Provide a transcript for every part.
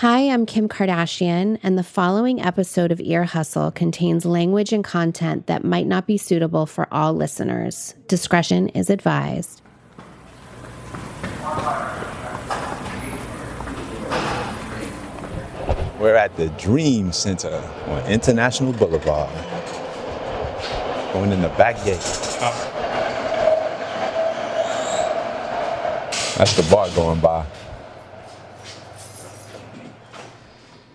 Hi, I'm Kim Kardashian, and the following episode of Ear Hustle contains language and content that might not be suitable for all listeners. Discretion is advised. We're at the Dream Center on International Boulevard. Going in the back gate. That's the bar going by.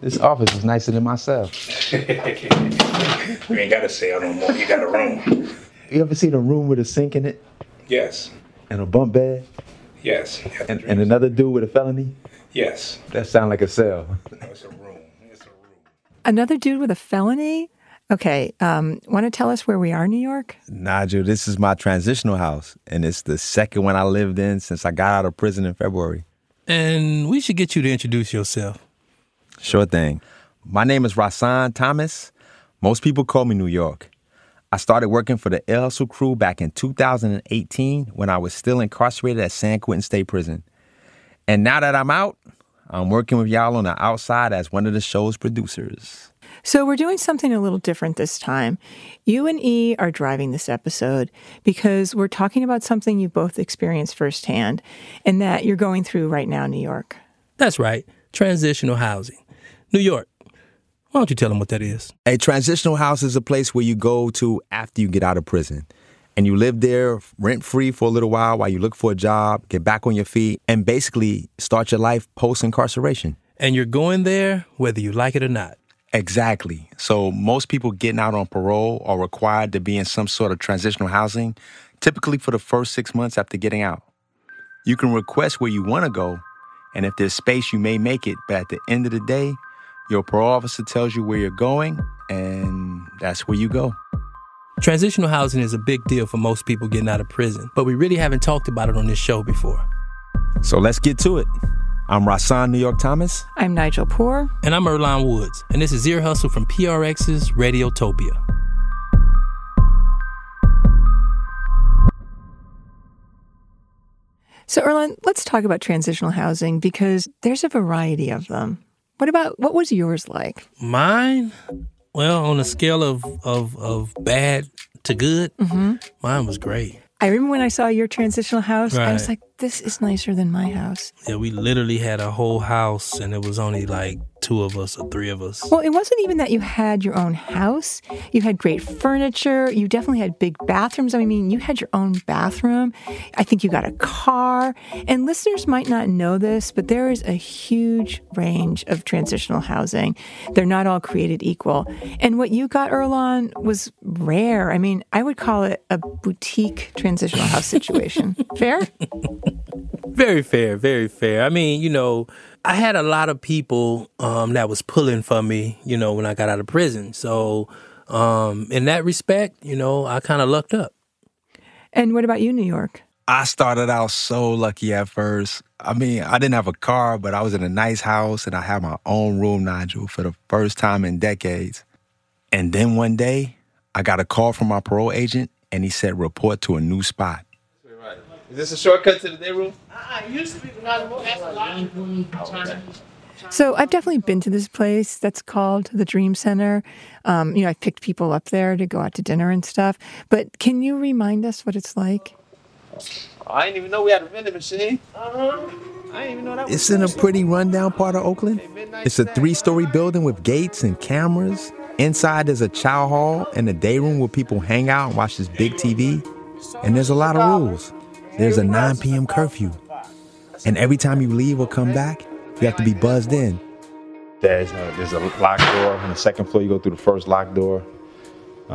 This office is nicer than myself. You ain't got to say I don't know. You got a room. You ever seen a room with a sink in it? Yes. And a bunk bed? Yes. And another dude with a felony? Yes. That sounds like a cell. No, it's a room. It's a room. Another dude with a felony? Okay, want to tell us where we are, New York? Nigel, this is my transitional house, and it's the second one I lived in since I got out of prison in February. And we should get you to introduce yourself. Sure thing. My name is Rahsaan Thomas. Most people call me New York. I started working for the Ear Hustle crew back in 2018 when I was still incarcerated at San Quentin State Prison. And now that I'm out, I'm working with y'all on the outside as one of the show's producers. So we're doing something a little different this time. You and E are driving this episode because we're talking about something you both experienced firsthand and that you're going through right now in New York. That's right. Transitional housing. New York. Why don't you tell them what that is? A transitional house is a place where you go to after you get out of prison. And you live there rent-free for a little while you look for a job, get back on your feet, and basically start your life post-incarceration. And you're going there whether you like it or not. Exactly. So most people getting out on parole are required to be in some sort of transitional housing, typically for the first 6 months after getting out. You can request where you want to go, and if there's space, you may make it. But at the end of the day, your parole officer tells you where you're going, and that's where you go. Transitional housing is a big deal for most people getting out of prison, but we really haven't talked about it on this show before. So let's get to it. I'm Rahsaan New York Thomas. I'm Nigel Poor. And I'm Earlonne Woods, and this is Ear Hustle from PRX's Radiotopia. So Earlonne, let's talk about transitional housing because there's a variety of them. What was yours like? Mine? Well, on a scale of bad to good, mine was great. I remember when I saw your transitional house, Right. I was like, this is nicer than my house. Yeah, we literally had a whole house, and it was only like 2 of us or 3 of us. Well, it wasn't even that you had your own house. You had great furniture. You definitely had big bathrooms. I mean, you had your own bathroom. I think you got a car. And listeners might not know this, but there is a huge range of transitional housing. They're not all created equal. And what you got, Earlonne, was rare. I mean, I would call it a boutique transitional house situation. Fair? Very fair, very fair. I mean, I had a lot of people that was pulling for me, when I got out of prison. So in that respect, I kind of lucked up. And what about you, New York? I started out so lucky at first. I mean, I didn't have a car, but I was in a nice house, and I had my own room, Nigel, for the first time in decades. And then one day, I got a call from my parole agent, and he said, report to a new spot. Is this a shortcut to the day room? It used to be, but not anymore. That's a lot. So I've definitely been to this place that's called the Dream Center. I picked people up there to go out to dinner and stuff. But can you remind us what it's like? I didn't even know we had a vending machine. I didn't even know that was It's in a pretty rundown part of Oakland. It's a 3-story building with gates and cameras. Inside there's a chow hall and a day room where people hang out and watch this big TV. And there's a lot of rules. There's a 9 p.m. curfew. And every time you leave or come back, you have to be buzzed in. There's a locked door. On the second floor, you go through the first locked door.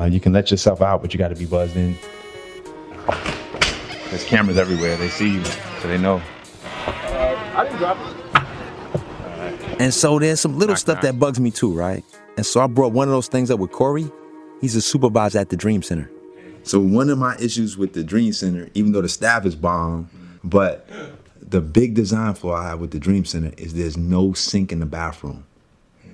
You can let yourself out, but you got to be buzzed in. There's cameras everywhere. They see you, so they know. I didn't drop it. And so there's some little stuff that bugs me too, right? And so I brought one of those things up with Corey. He's a supervisor at the Dream Center. So one of my issues with the Dream Center, even though the staff is bomb, but the big design flaw I have with the Dream Center is there's no sink in the bathroom.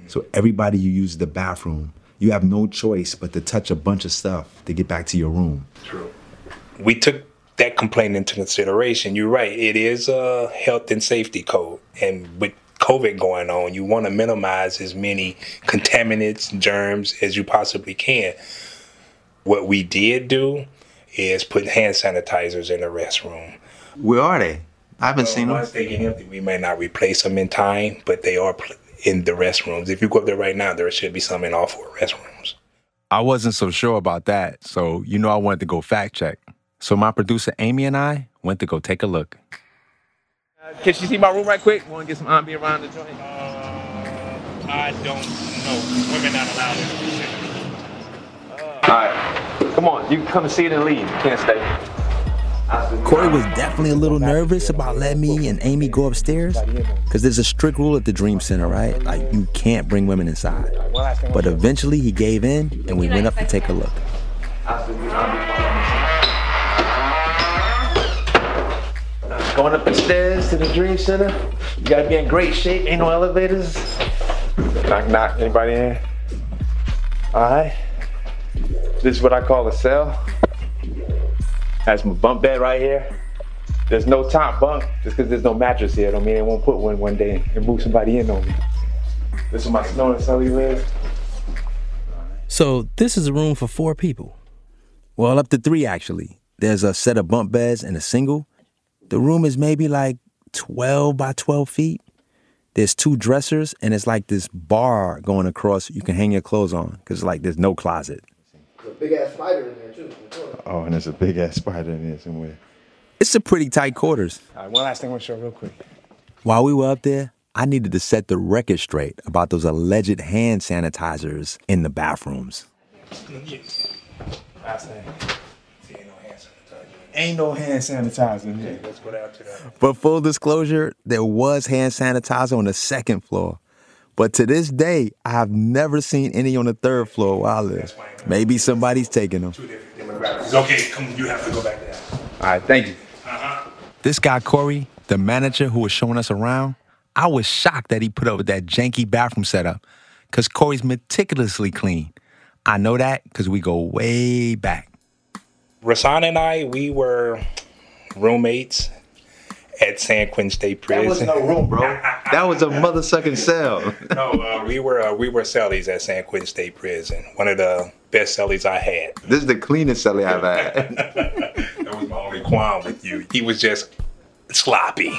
So everybody who uses the bathroom, you have no choice but to touch a bunch of stuff to get back to your room. True. We took that complaint into consideration. You're right. It is a health and safety code. And with COVID going on, you want to minimize as many contaminants, germs as you possibly can. What we did do is put hand sanitizers in the restroom. Where are they? I haven't seen them. Once they get empty, we may not replace them in time, but they are in the restrooms. If you go up there right now, there should be some in all 4 restrooms. I wasn't so sure about that, so I wanted to go fact check. So my producer Amy and I went to go take a look. Can she see my room right quick? Want to get some ambi around the joint? I don't know. Women not allowed in the center. All right. Come on. You can come and see it and leave. You can't stay. Corey was definitely a little nervous about letting me and Amy go upstairs because there's a strict rule at the Dream Center, right? Like, you can't bring women inside. But eventually he gave in and we went up to take a look. Going up the stairs to the Dream Center. You gotta be in great shape. Ain't no elevators. Knock, knock. Anybody in here? All right. This is what I call a cell. That's my bunk bed right here. There's no top bunk. Just because there's no mattress here don't mean they won't put one day and move somebody in on me. This is my snow and celly live. So this is a room for 4 people. Well, up to 3, actually. There's a set of bunk beds and a single. The room is maybe like 12 by 12 feet. There's 2 dressers, and it's like this bar going across you can hang your clothes on because like there's no closet. There's a big-ass spider in there, too. Oh, and there's a big-ass spider in there somewhere. It's a pretty tight quarters. All right, one last thing I want to show real quick. While we were up there, I needed to set the record straight about those alleged hand sanitizers in the bathrooms. Last thing. Ain't no hand sanitizer in here. Let's go down to that. But full disclosure, there was hand sanitizer on the 2nd floor. But to this day, I have never seen any on the 3rd floor where I live. Maybe somebody's taking them. 2 different demographics. Okay, come, you have to go back there. All right, thank you. This guy, Corey, the manager who was showing us around, I was shocked that he put up with that janky bathroom setup because Corey's meticulously clean. I know that because we go way back. Rahsaan and I, we were roommates at San Quentin State Prison. That wasn't no room, bro. That was a mother-sucking cell. No, we were cellies at San Quentin State Prison. One of the best cellies I had. This is the cleanest celly I've had. That was my only qualm with you. He was just sloppy.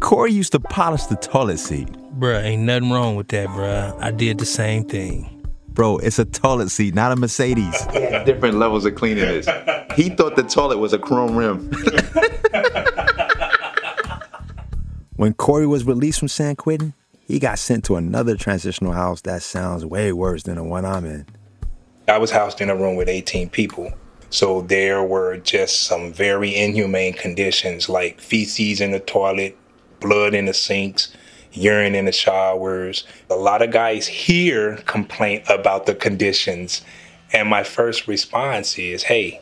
Corey used to polish the toilet seat. Bruh, ain't nothing wrong with that, bruh. I did the same thing. Bro, it's a toilet seat, not a Mercedes. He had different levels of cleanliness. He thought the toilet was a chrome rim. When Corey was released from San Quentin, he got sent to another transitional house that sounds way worse than the one I'm in. I was housed in a room with 18 people. So there were just some very inhumane conditions like feces in the toilet, blood in the sinks, urine in the showers. A lot of guys here complain about the conditions. And my first response is, hey,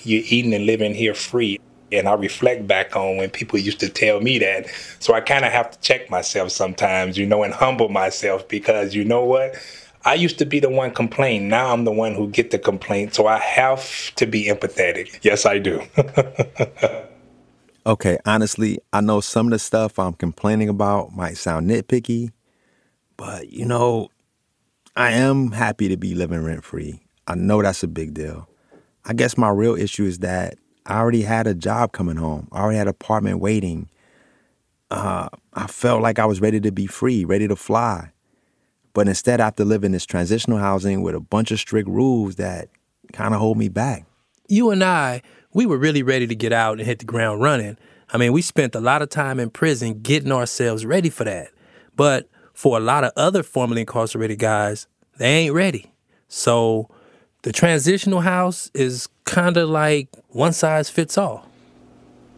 you're eating and living here free. And I reflect back on when people used to tell me that. So I kind of have to check myself sometimes, and humble myself because you know what? I used to be the one complaining. Now I'm the one who get the complaint. So I have to be empathetic. Yes, I do. Okay, honestly, I know some of the stuff I'm complaining about might sound nitpicky, but I am happy to be living rent-free. I know that's a big deal. I guess my real issue is that I already had a job coming home. I already had an apartment waiting. I felt like I was ready to be free, ready to fly. But instead, I have to live in this transitional housing with a bunch of strict rules that kind of hold me back. You and I, we were really ready to get out and hit the ground running. I mean, we spent a lot of time in prison getting ourselves ready for that. But for a lot of other formerly incarcerated guys, they ain't ready. So the transitional house is kind of like one size fits all.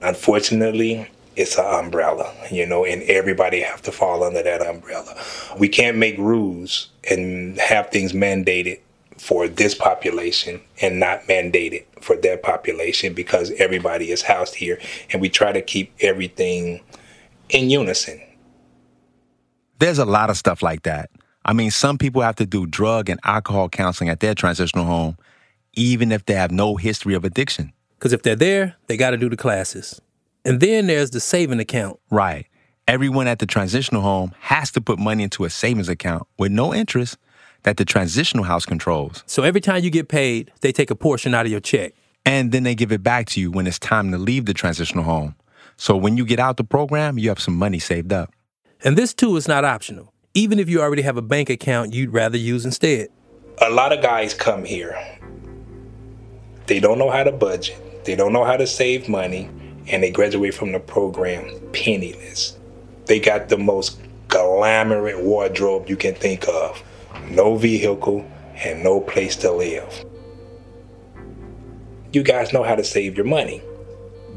Unfortunately, it's an umbrella, and everybody have to fall under that umbrella. We can't make rules and have things mandated for this population and not mandated for their population because everybody is housed here and we try to keep everything in unison. There's a lot of stuff like that. I mean, some people have to do drug and alcohol counseling at their transitional home, even if they have no history of addiction. Because if they're there, they got to do the classes. And then there's the saving account. Right. Everyone at the transitional home has to put money into a savings account with no interest that the transitional house controls. So every time you get paid, they take a portion out of your check. And then they give it back to you when it's time to leave the transitional home. So when you get out the program, you have some money saved up. And this, too, is not optional, even if you already have a bank account you'd rather use instead. A lot of guys come here. They don't know how to budget. They don't know how to save money. And they graduate from the program penniless. They got the most glamorous wardrobe you can think of. No vehicle and no place to live. You guys know how to save your money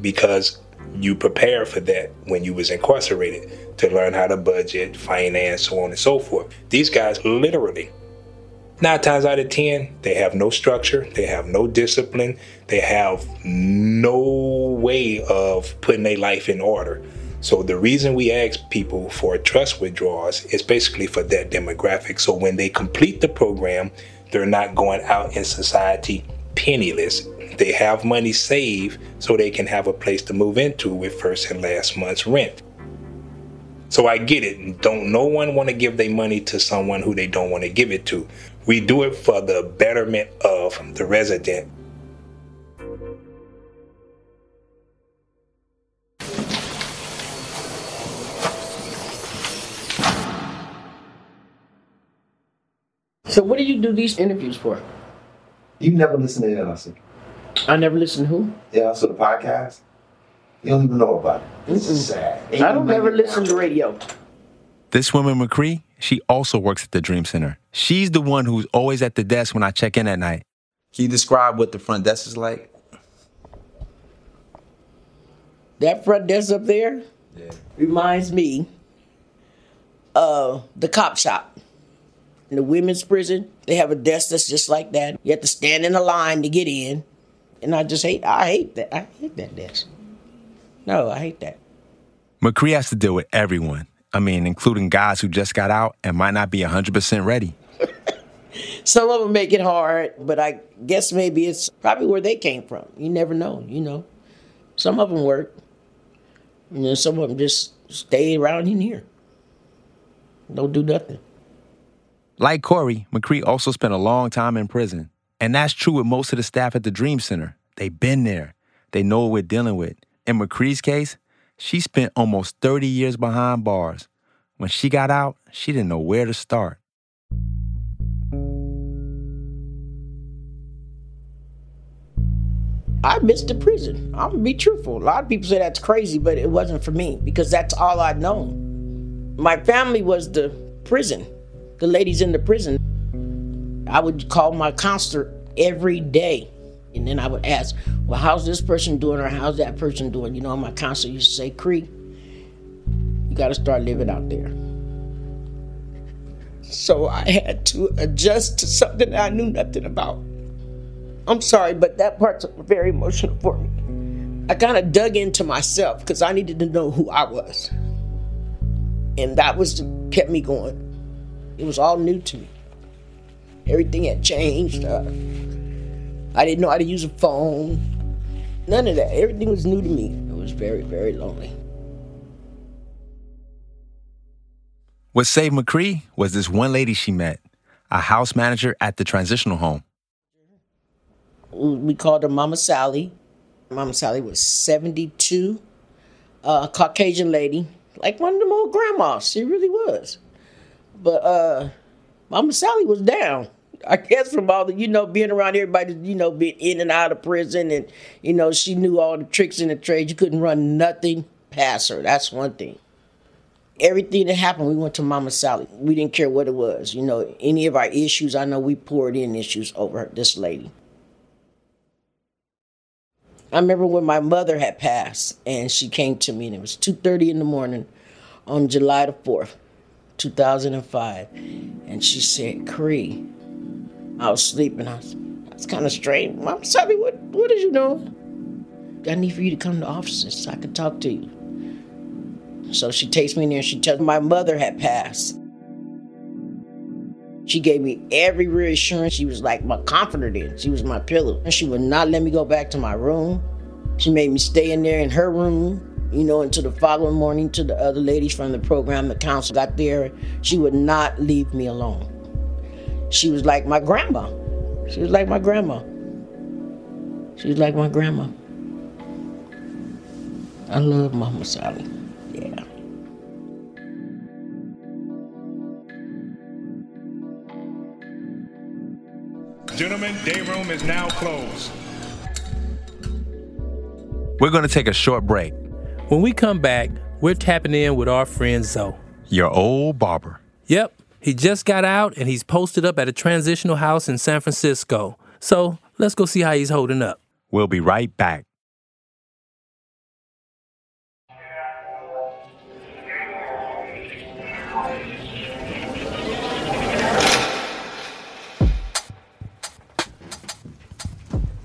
because you prepared for that when you was incarcerated to learn how to budget, finance, so on and so forth. These guys literally, 9 times out of 10, they have no structure, they have no discipline, they have no way of putting their life in order. So the reason we ask people for trust withdrawals is basically for that demographic. So when they complete the program, they're not going out in society penniless. They have money saved so they can have a place to move into with first and last month's rent. So I get it. Don't no one want to give their money to someone who they don't want to give it to. We do it for the betterment of the resident. So what do you do these interviews for? You never listen to Ear Hustle. I never listen to who? Ear Hustle, the podcast. You don't even know about it. This is sad. I don't ever listen to radio. This woman, McCree, she also works at the Dream Center. She's the one who's always at the desk when I check in at night. Can you describe what the front desk is like? That front desk up there reminds me of the cop shop. In the women's prison, they have a desk that's just like that. You have to stand in a line to get in. And I hate that. I hate that desk. No, I hate that. McCree has to deal with everyone. I mean, including guys who just got out and might not be 100% ready. Some of them make it hard, but I guess maybe it's probably where they came from. You never know, you know. Some of them work. And then some of them just stay around in here. Don't do nothing. Like Corey, McCree also spent a long time in prison. And that's true with most of the staff at the Dream Center. They've been there. They know what we're dealing with. In McCree's case, she spent almost 30 years behind bars. When she got out, she didn't know where to start. I missed the prison. I'm gonna be truthful. A lot of people say that's crazy, but it wasn't for me because that's all I'd known. My family was the prison, the ladies in the prison. I would call my counselor every day. And then I would ask, well, how's this person doing or how's that person doing? You know, my counselor used to say, Cree, you got to start living out there. So I had to adjust to something that I knew nothing about. I'm sorry, but that part's very emotional for me. I kind of dug into myself because I needed to know who I was. And that was what kept me going. It was all new to me. Everything had changed. I didn't know how to use a phone. None of that. Everything was new to me. It was very, very lonely. What saved McCree was this one lady she met, a house manager at the transitional home. We called her Mama Sally. Mama Sally was 72, a Caucasian lady, like one of them old grandmas. She really was. But Mama Sally was down. I guess from all the, being around everybody, being in and out of prison. And, she knew all the tricks in the trade. You couldn't run nothing past her. That's one thing. Everything that happened, we went to Mama Sally. We didn't care what it was. Any of our issues, I know we poured in issues over this lady. I remember when my mother had passed, and she came to me, and it was 2:30 in the morning on July the 4th, 2005. And she said, Cree, I was sleeping. That's kind of strange. Mama Sally, what is you doing? I need for you to come to the offices so I can talk to you. So she takes me in there and she tells me my mother had passed. She gave me every reassurance. She was like my confidant. She was my pillow. And she would not let me go back to my room. She made me stay in there in her room. Until the following morning, to the other ladies from the program, the council got there, she would not leave me alone. She was like my grandma. She was like my grandma. I love Mama Sally. Yeah. Gentlemen, day room is now closed. We're going to take a short break. When we come back, we're tapping in with our friend Zoe. Your old barber. Yep, he just got out and he's posted up at a transitional house in San Francisco. So let's go see how he's holding up. We'll be right back.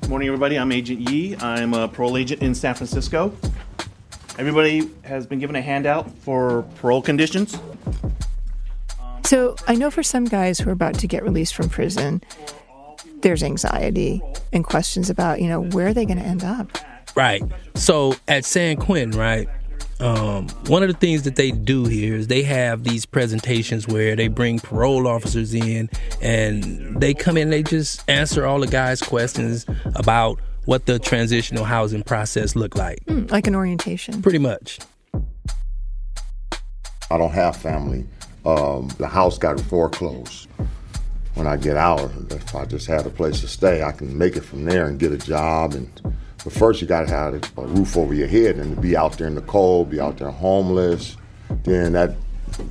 Morning, everybody. I'm Agent Yee. I'm a parole agent in San Francisco. Everybody has been given a handout for parole conditions. So I know for some guys who are about to get released from prison, there's anxiety and questions about, where are they going to end up? Right. So at San Quentin, right, one of the things that they do here is they have these presentations where they bring parole officers in and they come in and they just answer all the guys' questions about what the transitional housing process look like. Like an orientation. Pretty much. I don't have family. The house got foreclosed. When I get out, if I just had a place to stay, I can make it from there and get a job. But first you gotta have a roof over your head, and to be out there in the cold, be out there homeless, then that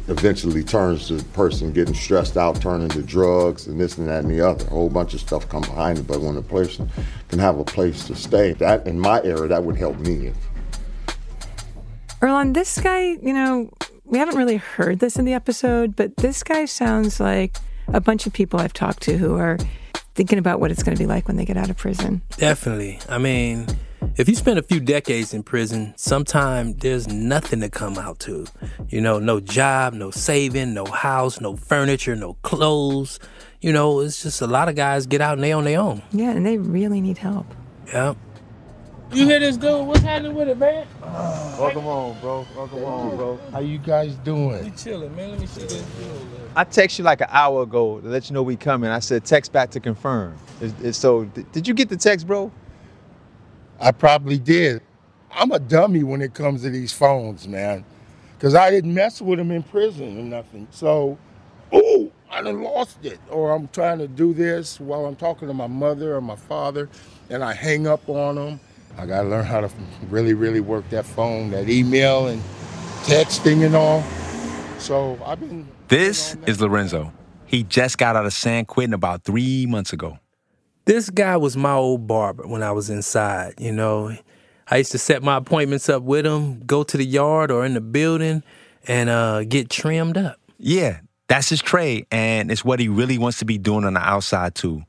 eventually turns to the person getting stressed out, turning to drugs and this and that and the other. A whole bunch of stuff come behind it, but when a person can have a place to stay, that in my era, that would help me. Earlonne, this guy, we haven't really heard this in the episode, but this guy sounds like a bunch of people I've talked to who are thinking about what it's going to be like when they get out of prison. Definitely. I mean, if you spend a few decades in prison, sometimes there's nothing to come out to. No job, no saving, no house, no furniture, no clothes. It's just a lot of guys get out and they on their own. Yeah, and they really need help. Yeah. You hear this dude? What's happening with it, man? Welcome home, bro. How you guys doing? We chilling, man. Let me see this dude. I texted you like an hour ago to let you know we coming. I said text back to confirm. So, did you get the text, bro? I probably did. I'm a dummy when it comes to these phones, man. Because I didn't mess with them in prison or nothing. So, I done lost it. Or I'm trying to do this while I'm talking to my mother or my father, and I hang up on them. I got to learn how to really, really work that phone, that email and texting and all. So I've been... This is Lorenzo. He just got out of San Quentin about 3 months ago. This guy was my old barber when I was inside, I used to set my appointments up with him, go to the yard or in the building, and get trimmed up. Yeah, that's his trade, and it's what he really wants to be doing on the outside, too.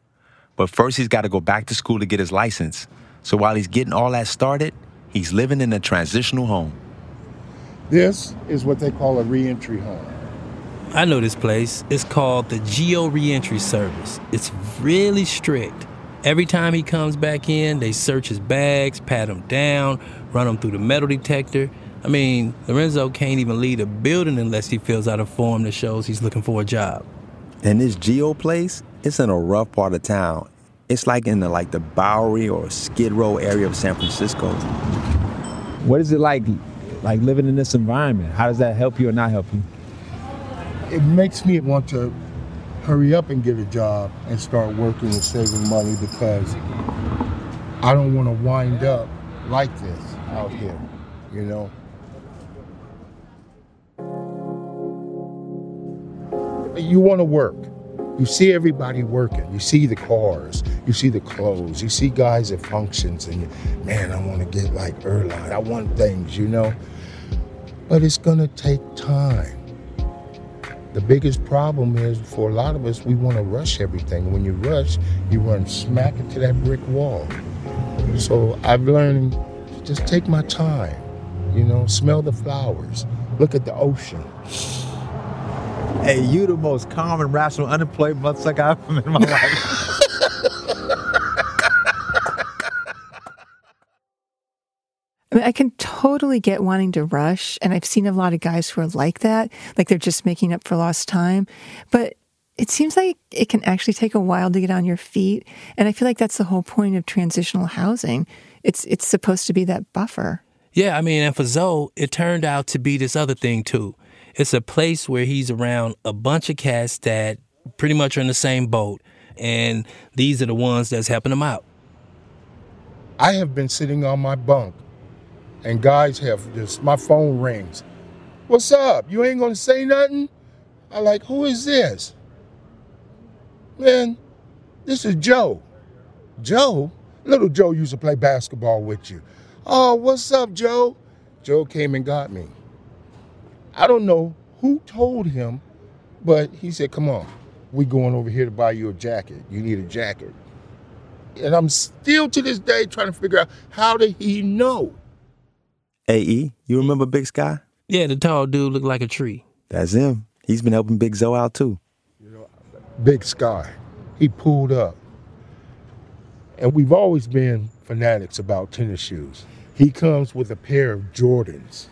But first, he's got to go back to school to get his license. So while he's getting all that started, he's living in a transitional home. This is what they call a reentry home. I know this place. It's called the Geo Reentry Service. It's really strict. Every time he comes back in, they search his bags, pat him down, run him through the metal detector. I mean, Lorenzo can't even leave the building unless he fills out a form that shows he's looking for a job. And this Geo place, it's in a rough part of town. It's like in the Bowery or Skid Row area of San Francisco. What is it like living in this environment? How does that help you or not help you? It makes me want to hurry up and get a job and start working and saving money because I don't want to wind up like this out here, You want to work. You see everybody working. You see the cars. You see the clothes. You see guys at functions and, man, I want to get like Earlonne. I want things, But it's going to take time. The biggest problem is for a lot of us, we want to rush everything. When you rush, you run smack into that brick wall. So I've learned to just take my time, smell the flowers, look at the ocean. Hey, you the most calm and rational, unemployed motherfucker I've ever met in my life. I can totally get wanting to rush. And I've seen a lot of guys who are like that, like they're just making up for lost time. But it seems like it can actually take a while to get on your feet. And I feel like that's the whole point of transitional housing. It's supposed to be that buffer. Yeah, I mean, and for Zoe, it turned out to be this other thing, too. It's a place where he's around a bunch of cats that pretty much are in the same boat. And these are the ones that's helping him out. I have been sitting on my bunk, and guys have just, my phone rings. What's up? You ain't gonna say nothing? I like, who is this? Man, this is Joe. Joe? Little Joe used to play basketball with you. Oh, what's up, Joe? Joe came and got me. I don't know who told him, but he said, come on, we going over here to buy you a jacket. You need a jacket. And I'm still to this day trying to figure out, how did he know? AE, you remember Big Sky? Yeah, the tall dude looked like a tree. That's him. He's been helping Big Zoe out, too. Big Sky, he pulled up. And we've always been fanatics about tennis shoes. He comes with a pair of Jordans.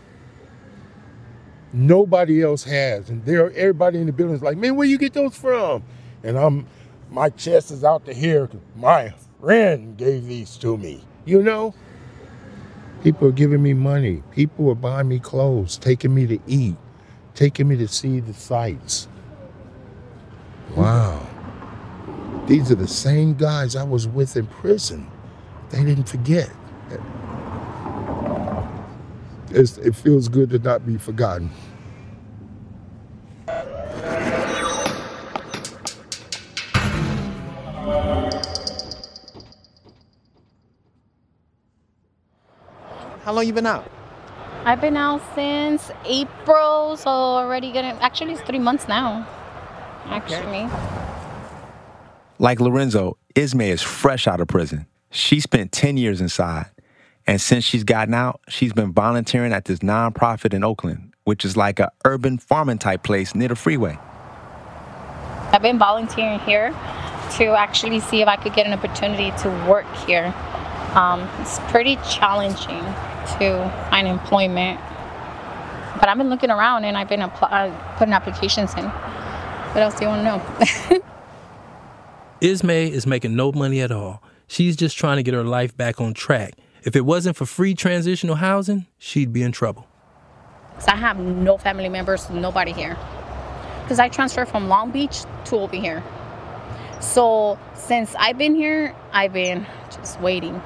Nobody else has. And everybody in the building is like, man, where you get those from? And my chest is out to here because my friend gave these to me, you know? People are giving me money. People are buying me clothes, taking me to eat, taking me to see the sights. Wow. These are the same guys I was with in prison. They didn't forget. It feels good to not be forgotten. How long you been out? I've been out since April, so actually it's 3 months now, actually. Like Lorenzo, Ismay is fresh out of prison. She spent 10 years inside. And since she's gotten out, she's been volunteering at this nonprofit in Oakland, which is like a urban farming type place near the freeway. I've been volunteering here to actually see if I could get an opportunity to work here. It's pretty challenging to find employment. But I've been looking around and I've been putting applications in. What else do you want to know? Ismay is making no money at all. She's just trying to get her life back on track. If it wasn't for free transitional housing, she'd be in trouble. So I have no family members, nobody here. Because I transferred from Long Beach to over here. So since I've been here, I've been just waiting.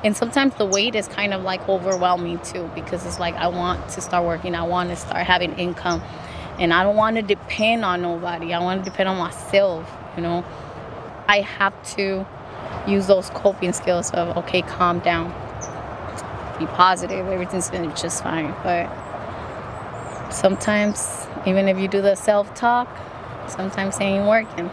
And sometimes the wait is kind of like overwhelming too, because it's like I want to start working, I want to start having income. And I don't want to depend on nobody. I want to depend on myself, you know. I have to use those coping skills of, okay, calm down, be positive, everything's going to be just fine. But sometimes, even if you do the self-talk, sometimes it ain't working.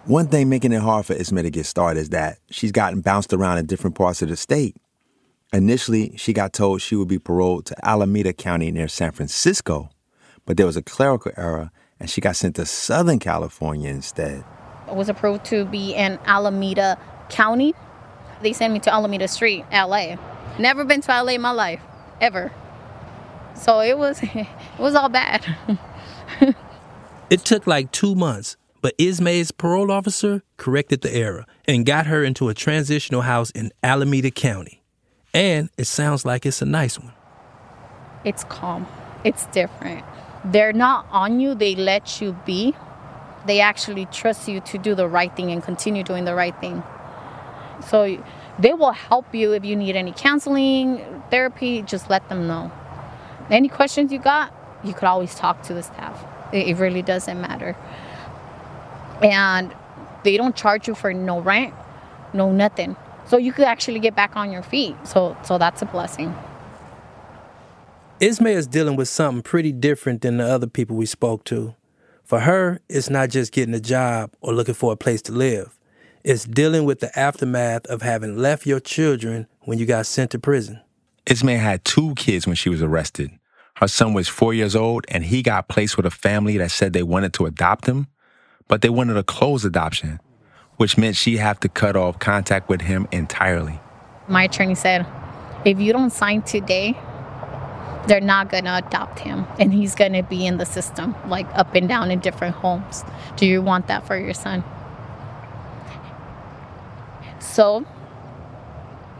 One thing making it hard for Ismay to get started is that she's gotten bounced around in different parts of the state. Initially, she got told she would be paroled to Alameda County near San Francisco, but there was a clerical error and she got sent to Southern California instead. I was approved to be in Alameda County. They sent me to Alameda Street, LA. Never been to LA in my life, ever. So it was all bad. It took like 2 months, but Ismay's parole officer corrected the error and got her into a transitional house in Alameda County. And it sounds like it's a nice one. It's calm. It's different. They're not on you. They let you be. They actually trust you to do the right thing and continue doing the right thing. So they will help you if you need any counseling, therapy, just let them know. Any questions you got, you could always talk to the staff. It really doesn't matter. And they don't charge you for no rent, no nothing. So you could actually get back on your feet. So that's a blessing. Ismay is dealing with something pretty different than the other people we spoke to. For her, it's not just getting a job or looking for a place to live. It's dealing with the aftermath of having left your children when you got sent to prison. Ismay had 2 kids when she was arrested. Her son was 4 years old, and he got placed with a family that said they wanted to adopt him, but they wanted a closed adoption, which meant she'd have to cut off contact with him entirely. My attorney said, If you don't sign today, they're not going to adopt him. And he's going to be in the system, like up and down in different homes. Do you want that for your son? So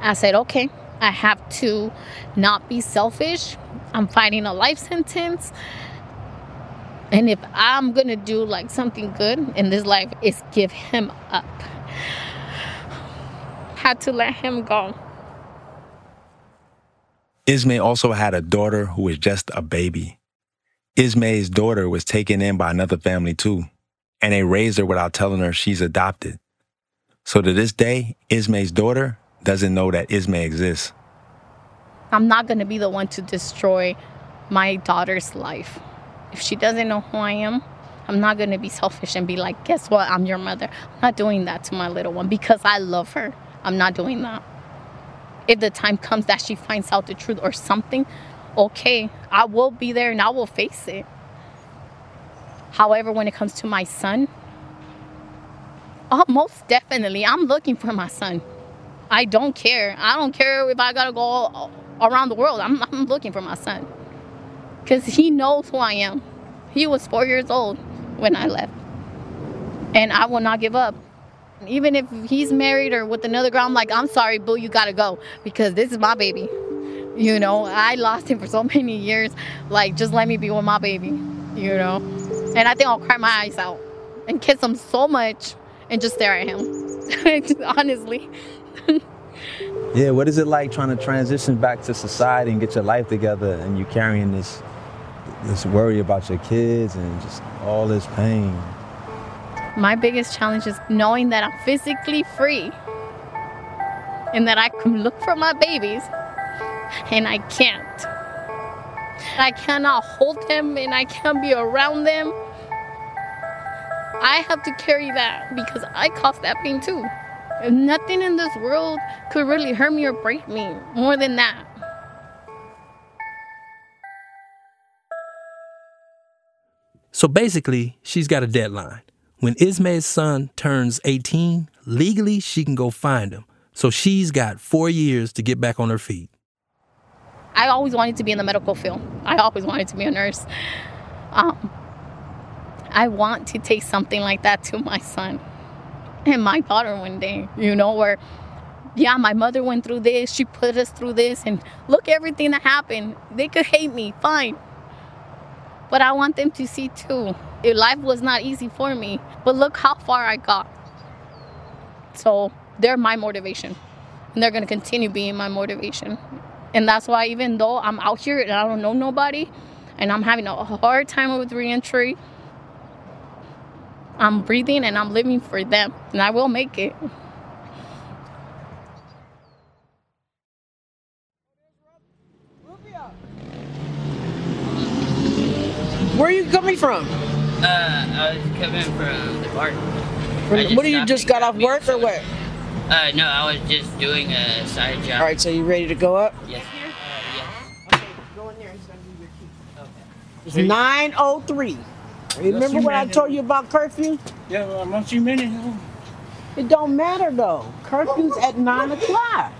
I said, okay, I have to not be selfish. I'm fighting a life sentence. And if I'm going to do like something good in this life, is give him up. Had to let him go. Ismay also had a daughter who was just a baby. Ismay's daughter was taken in by another family too, and they raised her without telling her she's adopted. So to this day, Ismay's daughter doesn't know that Ismay exists. I'm not going to be the one to destroy my daughter's life. If she doesn't know who I am, I'm not going to be selfish and be like, guess what, I'm your mother. I'm not doing that to my little one because I love her. I'm not doing that. If the time comes that she finds out the truth or something, okay, I will be there and I will face it. However, when it comes to my son, most definitely, I'm looking for my son. I don't care. I don't care if I got to go around the world. I'm looking for my son. Because he knows who I am. He was 4 years old when I left. And I will not give up. Even if he's married or with another girl, I'm like, I'm sorry, boo, you gotta go. Because this is my baby. You know, I lost him for so many years. Like, just let me be with my baby, you know. And I think I'll cry my eyes out and kiss him so much and just stare at him. Honestly. Yeah, what is it like trying to transition back to society and get your life together and you carrying this worry about your kids and just all this pain? My biggest challenge is knowing that I'm physically free and that I can look for my babies and I can't. I cannot hold them and I can't be around them. I have to carry that because I caused that pain too. And nothing in this world could really hurt me or break me more than that. So basically, she's got a deadline. When Ismay's son turns 18, legally she can go find him. So she's got 4 years to get back on her feet. I always wanted to be in the medical field. I always wanted to be a nurse. I want to take something like that to my son and my daughter one day, you know, where, yeah, my mother went through this, she put us through this, and look everything that happened. They could hate me, fine. But I want them to see too. Life was not easy for me, but look how far I got. So they're my motivation, and they're going to continue being my motivation. And that's why even though I'm out here and I don't know nobody, and I'm having a hard time with reentry, I'm breathing and I'm living for them, and I will make it. Where are you coming from? I was coming from the park. What do you just got off work or what? No, I was just doing a side job. All right, so you ready to go up? Yes. Yes. Okay, go in there and send me your key. Okay. It's 9:03. Remember when I told you about curfew? Yeah, well, once you minutes. It don't matter though. Curfew's at 9 o'clock.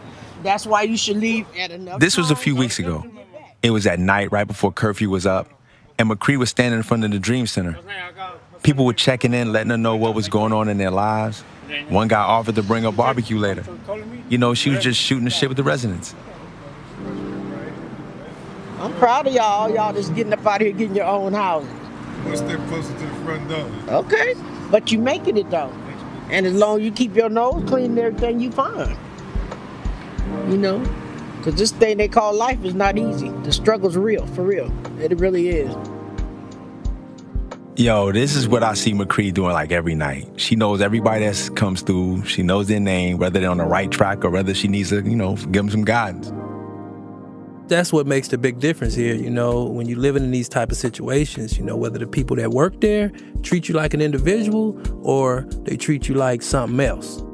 That's why you should leave at enough. This was a few weeks ago. It was at night, right before curfew was up, and McCree was standing in front of the Dream Center. People were checking in, letting her know what was going on in their lives. One guy offered to bring a barbecue later. You know, she was just shooting the shit with the residents. I'm proud of y'all. Y'all just getting up out here getting your own houses. One step closer to the front door. Okay, but you making it though. And as long as you keep your nose clean and everything, you fine. You know? Because this thing they call life is not easy. The struggle's real, for real. It really is. Yo, this is what I see McCree doing like every night. She knows everybody that comes through. She knows their name, whether they're on the right track or whether she needs to, you know, give them some guidance. That's what makes the big difference here, you know, when you're living in these type of situations, you know, whether the people that work there treat you like an individual or they treat you like something else.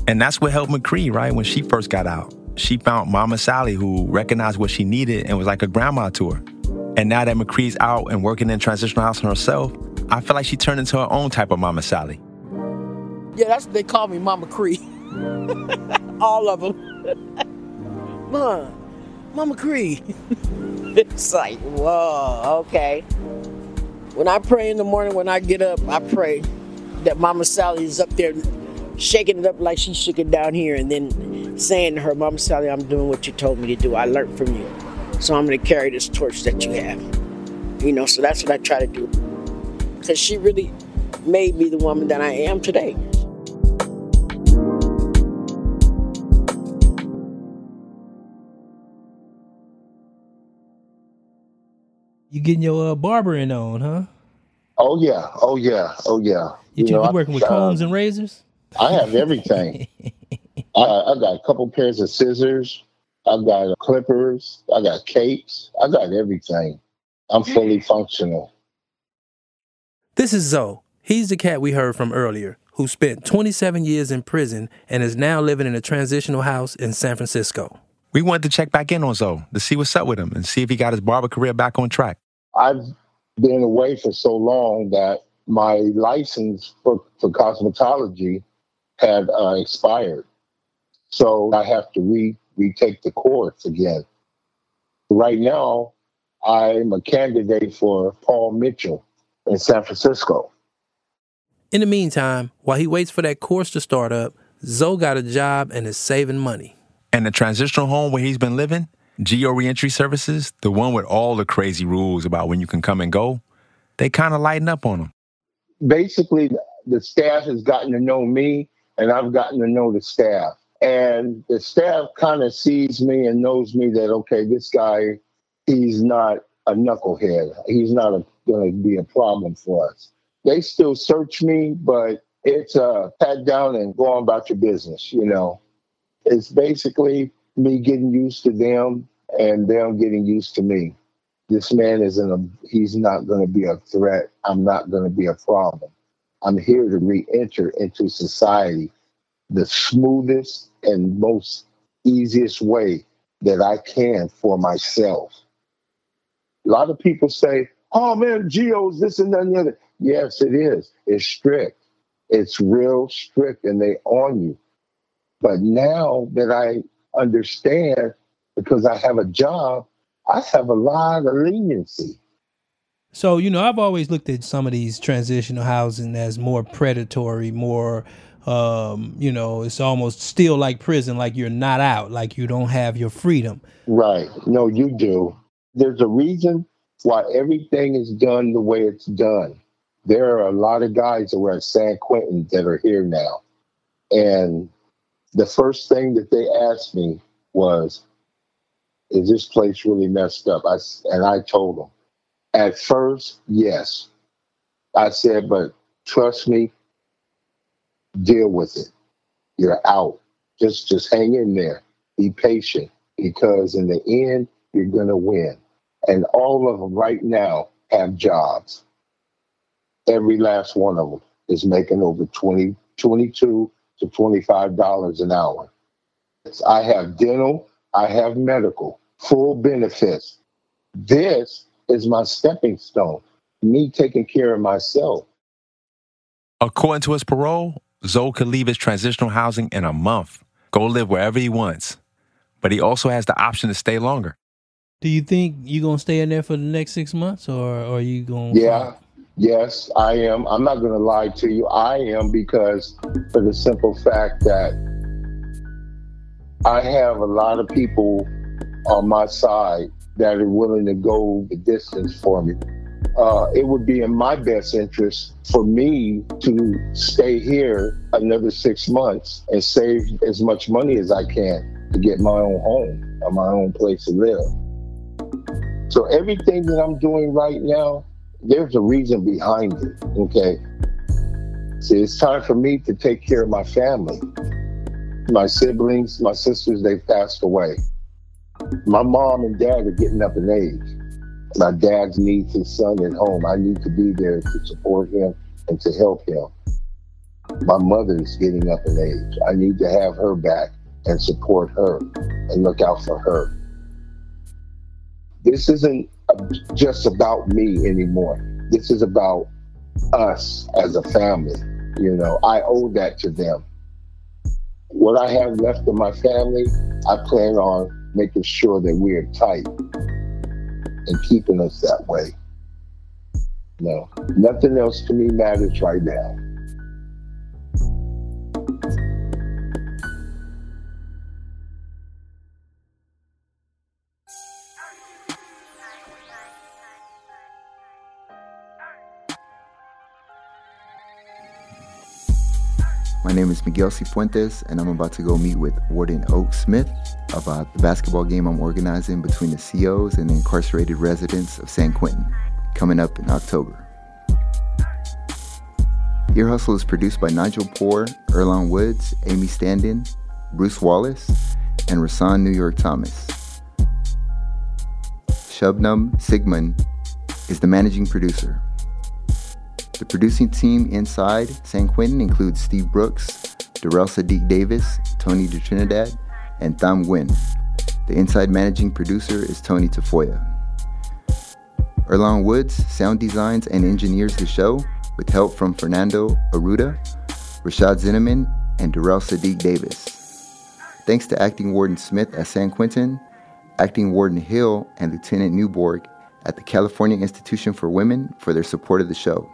And that's what helped McCree, right, when she first got out. She found Mama Sally, who recognized what she needed and was like a grandma to her. And now that McCree's out and working in Transitional housing herself, I feel like she turned into her own type of Mama Sally. Yeah, that's what they call me, Mama Cree. All of them. Mama Cree. It's like, whoa, okay. When I pray in the morning, when I get up, I pray that Mama Sally is up there shaking it up like she shook it down here, and then saying to her, Mama Sally, I'm doing what you told me to do. I learned from you. So I'm going to carry this torch that you have. So that's what I try to do. Because she really made me the woman that I am today. You getting your barbering on, huh? Oh yeah. You working with combs and razors? I have everything. I got a couple pairs of scissors. I got clippers. I got capes. I got everything. I'm fully functional. This is Zoe. He's the cat we heard from earlier, who spent 27 years in prison and is now living in a transitional house in San Francisco. We wanted to check back in on Zoe to see what's up with him and see if he got his barber career back on track. I've been away for so long that my license for cosmetology had expired. So I have to retake the course again. Right now, I'm a candidate for Paul Mitchell in San Francisco. In the meantime, while he waits for that course to start up, Zoe got a job and is saving money. And the transitional home where he's been living, Geo Reentry Services, the one with all the crazy rules about when you can come and go, they kind of lighten up on him. Basically, the staff has gotten to know me, and I've gotten to know the staff. And the staff kind of sees me and knows me that, okay, this guy, he's not a knucklehead. He's not going to be a problem for us. They still search me, but it's a pat down and go on about your business, It's basically me getting used to them and them getting used to me. This man he's not going to be a threat. I'm not going to be a problem. I'm here to re-enter into society the smoothest and most easiest way that I can for myself. A lot of people say, oh man, Geo's this and that and the other. Yes, it is. It's strict. It's real strict and they on you. But now that I understand, because I have a job, I have a lot of leniency. So, I've always looked at some of these transitional housing as more predatory, more, it's almost still like prison, like you're not out, like you don't have your freedom. Right. No, you do. There's a reason why everything is done the way it's done. There are a lot of guys that were at San Quentin that are here now. And the first thing that they asked me was, is this place really messed up? And I told them, at first, yes. I said, but trust me, deal with it. You're out. Just hang in there. Be patient, because in the end, you're going to win. And all of them right now have jobs. Every last one of them is making over $22 to $25 an hour. I have dental, I have medical, full benefits. This is my stepping stone, me taking care of myself. According to his parole, Zoe could leave his transitional housing in a month, go live wherever he wants. But he also has the option to stay longer. Do you think you're going to stay in there for the next 6 months, or are you going to... Yeah, yes, I am. I'm not going to lie to you. I am, because for the simple fact that I have a lot of people on my side that are willing to go the distance for me. It would be in my best interest for me to stay here another 6 months and save as much money as I can to get my own home or my own place to live. So everything that I'm doing right now, there's a reason behind it, okay? See, it's time for me to take care of my family. My siblings, my sisters, they've passed away. My mom and dad are getting up in age. My dad needs his son at home. I need to be there to support him and to help him. My mother is getting up in age. I need to have her back and support her and look out for her. This isn't just about me anymore. This is about us as a family. I owe that to them. What I have left of my family, I plan on making sure that we're tight and keeping us that way. No, nothing else to me matters right now. My name is Miguel Cifuentes, and I'm about to go meet with Warden Oak Smith about the basketball game I'm organizing between the COs and the incarcerated residents of San Quentin, coming up in October. Ear Hustle is produced by Nigel Poor, Erlon Woods, Amy Standen, Bruce Wallace, and Rahsaan New York Thomas. Shubnam Sigmund is the managing producer. The producing team inside San Quentin includes Steve Brooks, Darrell Sadiq Davis, Tony de Trinidad, and Tham Nguyen. The inside managing producer is Tony Tafoya. Erlon Woods sound designs and engineers the show with help from Fernando Arruda, Rashad Zinneman, and Darrell Sadiq Davis. Thanks to Acting Warden Smith at San Quentin, Acting Warden Hill, and Lieutenant Newborg at the California Institution for Women for their support of the show.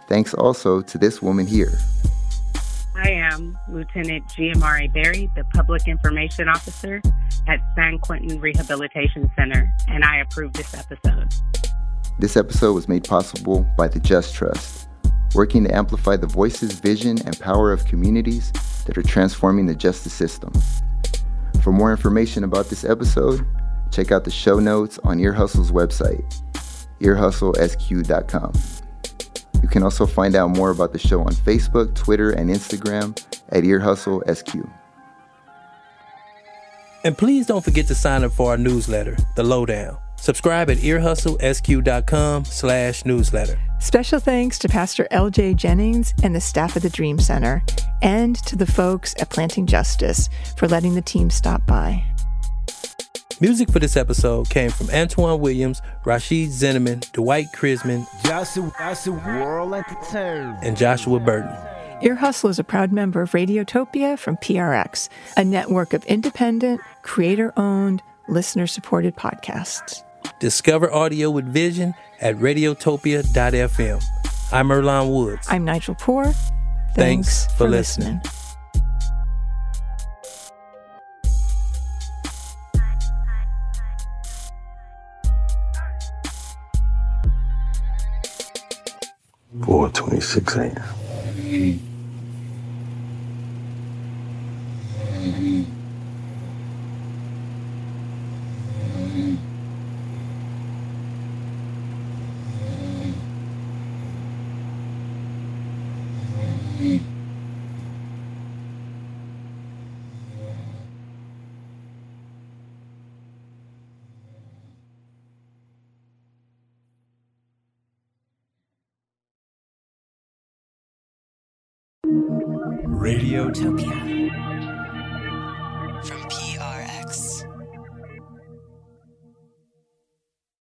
Thanks also to this woman here. I am Lieutenant GMRA Berry, the Public Information Officer at San Quentin Rehabilitation Center, and I approve this episode. This episode was made possible by the Just Trust, working to amplify the voices, vision, and power of communities that are transforming the justice system. For more information about this episode, check out the show notes on Ear Hustle's website, earhustlesq.com. You can also find out more about the show on Facebook, Twitter, and Instagram at Ear Hustle SQ. And please don't forget to sign up for our newsletter, The Lowdown. Subscribe at earhustlesq.com/newsletter. Special thanks to Pastor L.J. Jennings and the staff at the Dream Center, and to the folks at Planting Justice for letting the team stop by. Music for this episode came from Antoine Williams, Rashid Zinneman, Dwight Krisman, and Joshua Burton. Ear Hustle is a proud member of Radiotopia from PRX, a network of independent, creator-owned, listener-supported podcasts. Discover audio with vision at radiotopia.fm. I'm Erlon Woods. I'm Nigel Poor. Thanks for listening. – 4:26 a.m. Radiotopia.